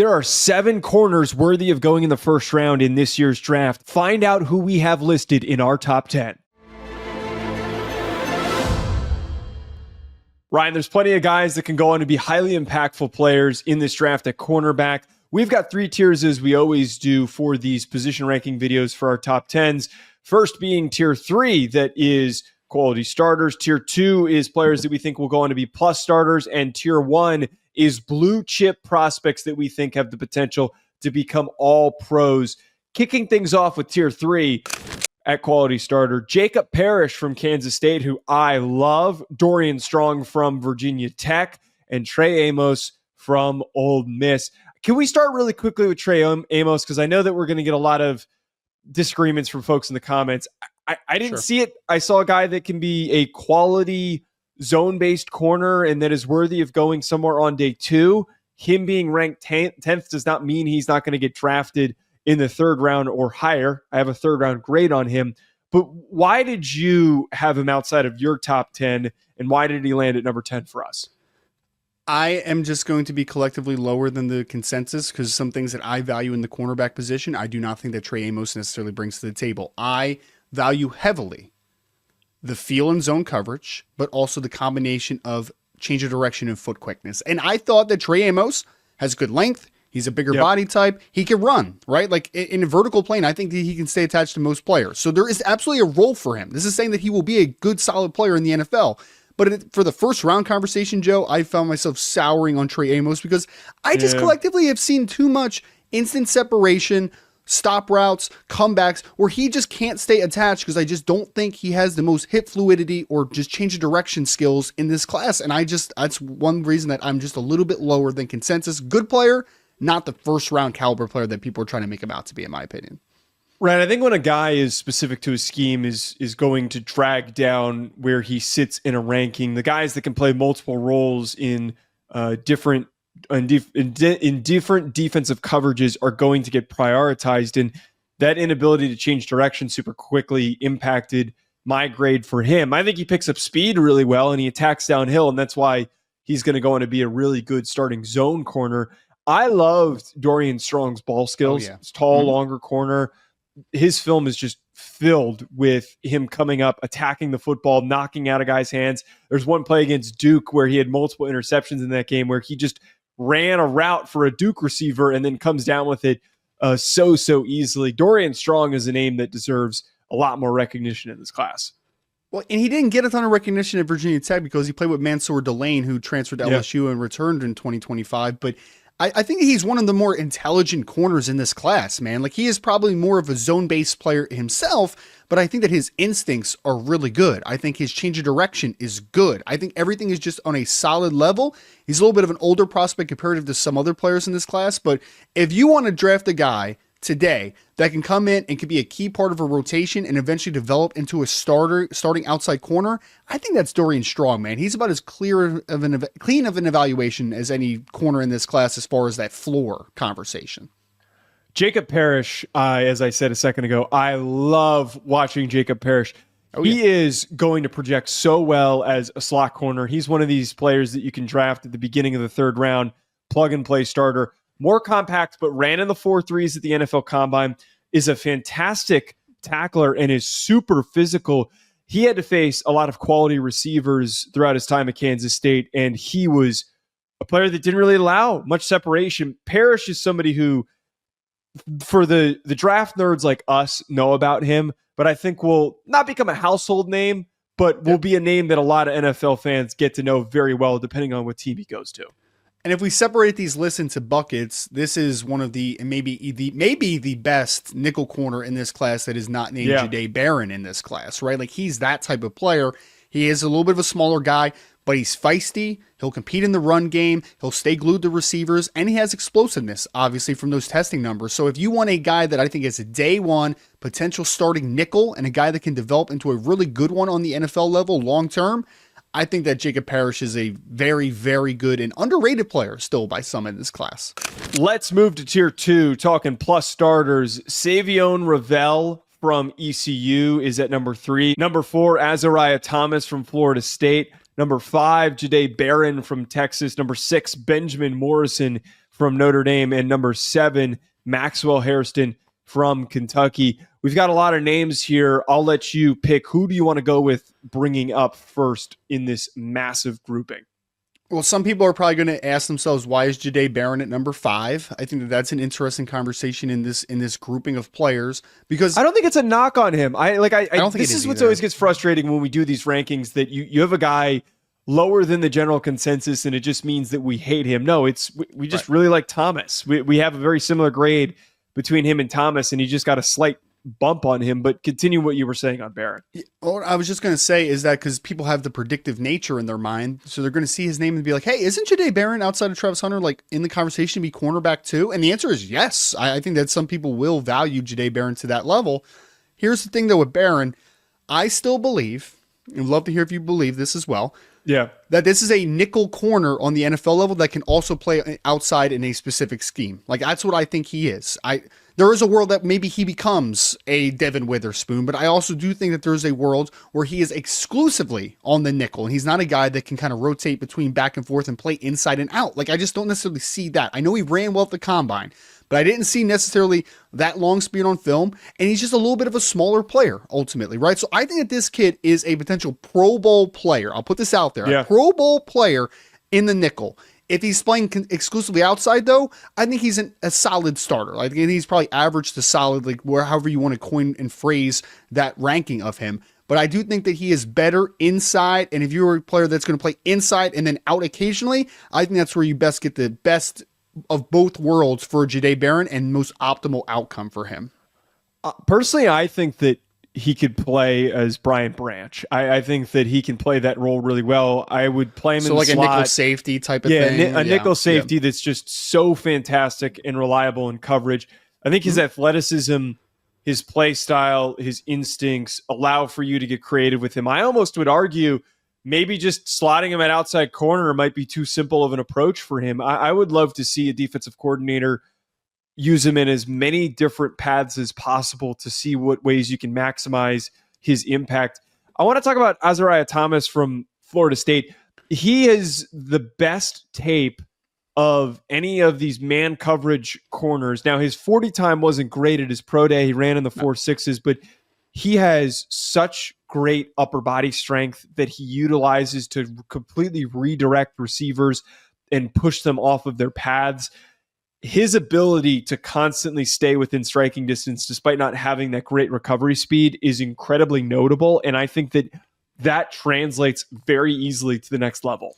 There are 7 corners worthy of going in the first round in this year's draft. Find out who we have listed in our top 10. Ryan, there's plenty of guys that can go on to be highly impactful players in this draft at cornerback. We've got 3 tiers, as we always do, for these position ranking videos for our top 10s. First being tier 3, that is quality starters. Tier 2 is players that we think will go on to be plus starters. And tier 1 is blue chip prospects that we think have the potential to become all pros. Kicking things off with tier 3 at quality starter, Jahdae Parrish from Kansas State, who I love, Dorian Strong from Virginia Tech, and Trey Amos from Ole Miss. Can we start really quickly with Trey Amos? Because I know that we're going to get a lot of disagreements from folks in the comments. I didn't see it. I saw a guy that can be a quality zone-based corner and that is worthy of going somewhere on day 2. Him being ranked 10th does not mean he's not going to get drafted in the 3rd round or higher. I have a 3rd round grade on him. But why did you have him outside of your top 10, and why did he land at number 10 for us? I am just going to be collectively lower than the consensus because some things that I value in the cornerback position, I do not think that Trey Amos necessarily brings to the table. I value heavily the feel and zone coverage, but also the combination of change of direction and foot quickness. And I thought that Trey Amos has good length. He's a bigger body type. He can run, right? Like in a vertical plane, I think that he can stay attached to most players. So there is absolutely a role for him. This is saying that he will be a good, solid player in the NFL. But for the first round conversation, Joe, I found myself souring on Trey Amos because I just collectively have seen too much instant separation, stop routes, comebacks, where he just can't stay attached because I just don't think he has the most hip fluidity or just change of direction skills in this class. And that's one reason that I'm just a little bit lower than consensus. Good player, not the first round caliber player that people are trying to make him out to be, in my opinion. Right. I think when a guy is specific to his scheme is going to drag down where he sits in a ranking, the guys that can play multiple roles in different defensive coverages are going to get prioritized. And that inability to change direction super quickly impacted my grade for him. I think he picks up speed really well and he attacks downhill, and that's why he's going to go on to be a really good starting zone corner. I loved Dorian Strong's ball skills. He's tall, longer corner. His film is just filled with him coming up, attacking the football, knocking out a guy's hands. There's one play against Duke where he had multiple interceptions in that game where he just ran a route for a Duke receiver and then comes down with it so easily. Dorian Strong is a name that deserves a lot more recognition in this class. Well, and he didn't get a ton of recognition at Virginia Tech because he played with Mansour DeLeone, who transferred to LSU and returned in 2025. But I think he's one of the more intelligent corners in this class, man. Like, he is probably more of a zone-based player himself, but I think that his instincts are really good. I think his change of direction is good. I think everything is just on a solid level. He's a little bit of an older prospect comparative to some other players in this class, but if you want to draft a guy today that can come in and can be a key part of a rotation and eventually develop into a starting outside corner, I think that's Dorian Strong, man. He's about as clean of an evaluation as any corner in this class as far as that floor conversation. Jahdae Parrish, as I said a second ago, I love watching Jahdae Parrish. He is going to project so well as a slot corner. He's one of these players that you can draft at the beginning of the 3rd round, plug and play starter. More compact, but ran in the 4.3s at the NFL Combine, is a fantastic tackler and is super physical. He had to face a lot of quality receivers throughout his time at Kansas State, and he was a player that didn't really allow much separation. Parrish is somebody who, for the draft nerds like us, know about him, but I think will not become a household name, but will be a name that a lot of NFL fans get to know very well, depending on what team he goes to. And if we separate these lists into buckets, this is one of the, and maybe the best nickel corner in this class that is not named Jahdae Barron in this class, right? Like, he's that type of player. He is a little bit of a smaller guy, but he's feisty. He'll compete in the run game. He'll stay glued to receivers, and he has explosiveness, obviously, from those testing numbers. So if you want a guy that I think is a day one potential starting nickel and a guy that can develop into a really good one on the NFL level long term, I think that Jahdae Parrish is a very, very good and underrated player still by some in this class. Let's move to tier 2, talking plus starters. Savion Ravel from ECU is at number 3. Number 4, Azareye'h Tomas from Florida State. Number 5, Jahdae Barron from Texas. Number 6, Benjamin Morrison from Notre Dame, and number 7, Maxwell Hairston from Kentucky. We've got a lot of names here. I'll let you pick. Who do you want to go with bringing up first in this massive grouping? Well, some people are probably going to ask themselves, why is Jahdae Barron at number 5? I think that that's an interesting conversation in this grouping of players, because I don't think it's a knock on him. I don't think this is what either. always gets frustrating when we do these rankings, that you have a guy lower than the general consensus and it just means that we hate him. No, we just really like Thomas. We have a very similar grade between him and Thomas, and he just got a slight bump on him. But continue what you were saying on Barron. What I was just going to say is that because people have the predictive nature in their mind, so they're going to see his name and be like, hey, isn't Jahdae Barron outside of Travis Hunter like in the conversation to be cornerback too? And the answer is yes. I think that some people will value Jahdae Barron to that level. Here's the thing though with Barron, I still believe, and I'd love to hear if you believe this as well, that this is a nickel corner on the NFL level that can also play outside in a specific scheme. Like, that's what I think he is. There is a world that maybe he becomes a Devin Witherspoon, but I also do think that there's a world where he is exclusively on the nickel, and he's not a guy that can kind of rotate between back and forth and play inside and out. Like, I just don't necessarily see that. I know he ran well at the combine, but I didn't see necessarily that long speed on film, and he's just a little bit of a smaller player, ultimately, right? So I think that this kid is a potential Pro Bowl player. I'll put this out there. A Pro Bowl player in the nickel. If he's playing exclusively outside, though, I think he's a solid starter. I think he's probably average to solid, like however you want to coin and phrase that ranking of him. But I do think that he is better inside, and if you're a player that's going to play inside and then out occasionally, I think that's where you best get the best of both worlds for Jahdae Barron and most optimal outcome for him. Personally, I think that he could play as Brian Branch. I think that he can play that role really well. I would play him in the slot. So like a nickel safety type of thing? A nickel safety that's just so fantastic and reliable in coverage. I think his athleticism, his play style, his instincts allow for you to get creative with him. I almost would argue maybe just slotting him at outside corner might be too simple of an approach for him. I would love to see a defensive coordinator use him in as many different paths as possible to see what ways you can maximize his impact. I want to talk about Azareye'h Tomas from Florida State. He is the best tape of any of these man coverage corners. Now, his 40 time wasn't great at his pro day. He ran in the 4.6s, but he has such great upper body strength that he utilizes to completely redirect receivers and push them off of their paths. His ability to constantly stay within striking distance despite not having that great recovery speed is incredibly notable, and I think that translates very easily to the next level.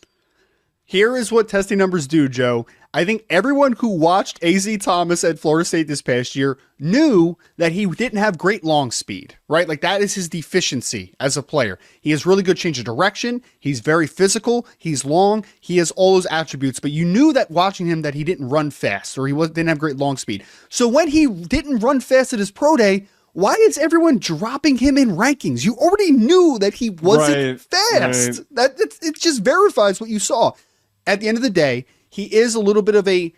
Here is what testing numbers do, Joe. I think everyone who watched Azareye'h Tomas at Florida State this past year knew that he didn't have great long speed, right? Like, that is his deficiency as a player. He has really good change of direction. He's very physical. He's long. He has all those attributes, but you knew that watching him that he didn't run fast or didn't have great long speed. So when he didn't run fast at his pro day, why is everyone dropping him in rankings? You already knew that he wasn't fast. Right. It just verifies what you saw. At the end of the day, he is a little bit of a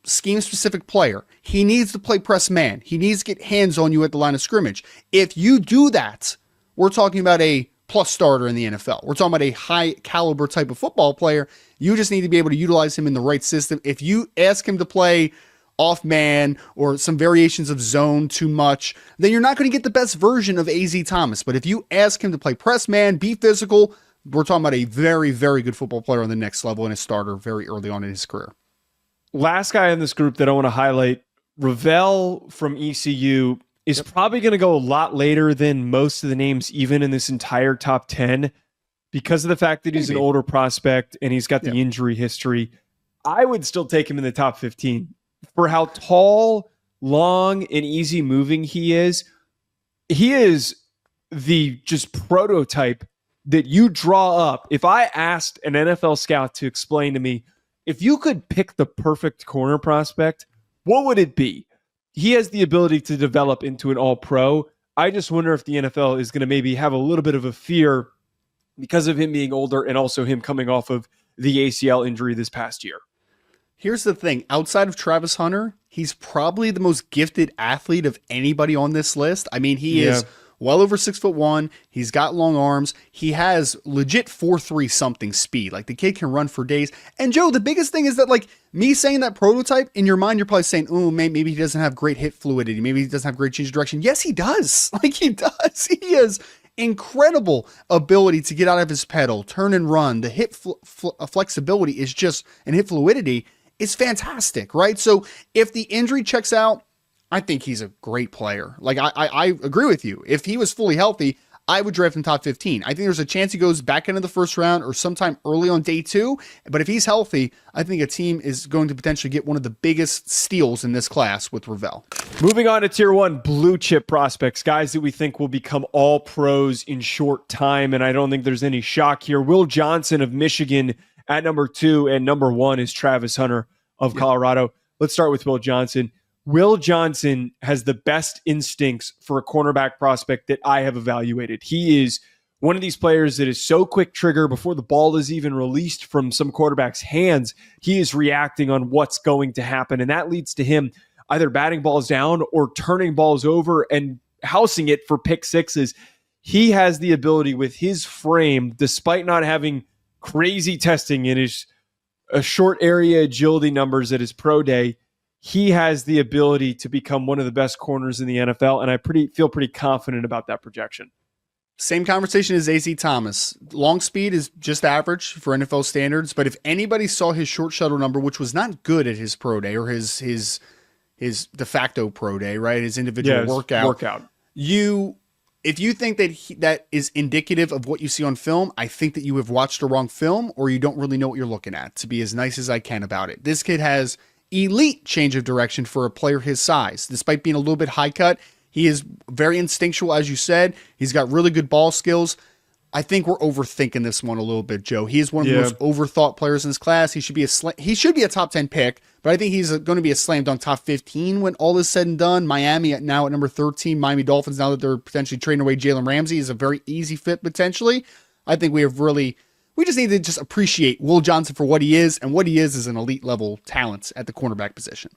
scheme-specific player. He needs to play press man. He needs to get hands on you at the line of scrimmage. If you do that, we're talking about a plus starter in the NFL. We're talking about a high-caliber type of football player. You just need to be able to utilize him in the right system. If you ask him to play off man or some variations of zone too much, then you're not going to get the best version of Azareye'h Tomas. But if you ask him to play press man, be physical, we're talking about a very, very good football player on the next level and a starter very early on in his career. Last guy in this group that I want to highlight, Ravel from ECU, is probably going to go a lot later than most of the names, even in this entire top 10, because of the fact that he's an older prospect and he's got the injury history. I would still take him in the top 15 for how tall, long, and easy moving he is. He is the just prototype that you draw up. If I asked an NFL scout to explain to me, if you could pick the perfect corner prospect, what would it be? He has the ability to develop into an all-pro. I just wonder if the NFL is going to maybe have a little bit of a fear because of him being older and also him coming off of the ACL injury this past year. Here's the thing. Outside of Travis Hunter, he's probably the most gifted athlete of anybody on this list. I mean, he is well over 6'1". He's got long arms. He has legit 4.3 something speed. Like, the kid can run for days. And Joe, the biggest thing is that, like, me saying that prototype, in your mind, you're probably saying, oh, maybe he doesn't have great hip fluidity. Maybe he doesn't have great change of direction. Yes, he does. Like, he does. He has incredible ability to get out of his pedal, turn and run. The hip flexibility is just, and hip fluidity is fantastic, right? So if the injury checks out, I think he's a great player. Like, I agree with you. If he was fully healthy, I would draft him top 15. I think there's a chance he goes back into the first round or sometime early on day 2. But if he's healthy, I think a team is going to potentially get one of the biggest steals in this class with Ravel. Moving on to tier 1, blue chip prospects, guys that we think will become all pros in short time. And I don't think there's any shock here. Will Johnson of Michigan at number 2, and number 1 is Travis Hunter of Colorado. Let's start with Will Johnson. Will Johnson has the best instincts for a cornerback prospect that I have evaluated. He is one of these players that is so quick trigger before the ball is even released from some quarterback's hands. He is reacting on what's going to happen, and that leads to him either batting balls down or turning balls over and housing it for pick sixes. He has the ability with his frame, despite not having crazy testing in his short area agility numbers at his pro day, he has the ability to become one of the best corners in the NFL, and I feel pretty confident about that projection. Same conversation as Azareye'h Tomas. Long speed is just average for NFL standards, but if anybody saw his short shuttle number, which was not good at his pro day or his de facto pro day, right? His individual workout. If you think that that is indicative of what you see on film, I think that you have watched the wrong film or you don't really know what you're looking at, to be as nice as I can about it. This kid has elite change of direction for a player his size. Despite being a little bit high cut, he is very instinctual, as you said. He's got really good ball skills. I think we're overthinking this one a little bit, Joe. He is one of the most overthought players in this class. He should be a top 10 pick, but I think he's going to be a slam dunk top 15 when all is said and done. Miami now at number 13. Miami Dolphins, now that they're potentially trading away Jalen Ramsey, is a very easy fit potentially. I think we just need to just appreciate Will Johnson for what he is, and what he is an elite level talent at the cornerback position.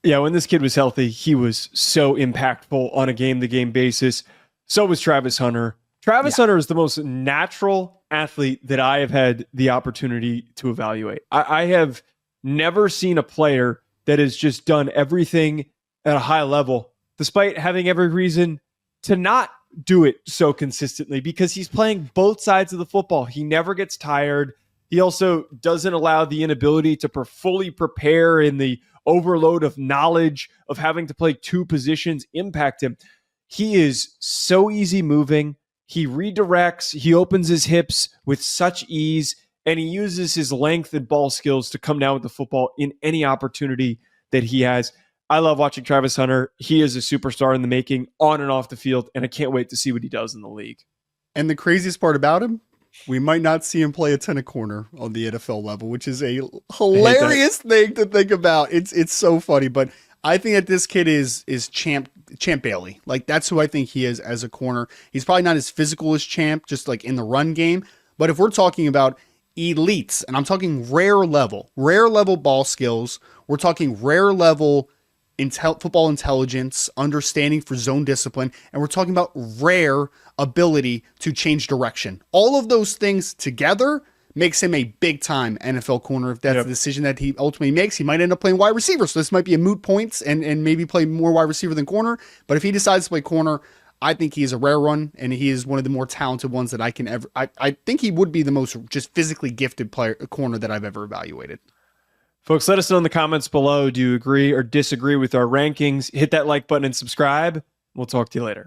Yeah, when this kid was healthy, he was so impactful on a game-to-game basis. So was Travis Hunter. Travis Hunter is the most natural athlete that I have had the opportunity to evaluate. I have never seen a player that has just done everything at a high level, despite having every reason to not do it so consistently, because he's playing both sides of the football. He never gets tired. He also doesn't allow the inability to fully prepare in the overload of knowledge of having to play 2 positions impact him. He is so easy moving. He redirects. He opens his hips with such ease, and he uses his length and ball skills to come down with the football in any opportunity that he has. I love watching Travis Hunter. He is a superstar in the making, on and off the field, and I can't wait to see what he does in the league. And the craziest part about him, we might not see him play a ton of corner on the NFL level, which is a hilarious thing to think about. It's so funny, but I think that this kid is Champ Bailey. Like, that's who I think he is as a corner. He's probably not as physical as Champ, just like in the run game. But if we're talking about elites, and I'm talking rare level ball skills, we're talking rare level football intelligence, understanding for zone discipline, and we're talking about rare ability to change direction. All of those things together makes him a big-time NFL corner. If that's the decision that he ultimately makes, he might end up playing wide receiver. So this might be a moot point and maybe play more wide receiver than corner. But if he decides to play corner, I think he is a rare one, and he is one of the more talented ones that I can ever. I think he would be the most just physically gifted corner that I've ever evaluated. Folks, let us know in the comments below. Do you agree or disagree with our rankings? Hit that like button and subscribe. We'll talk to you later.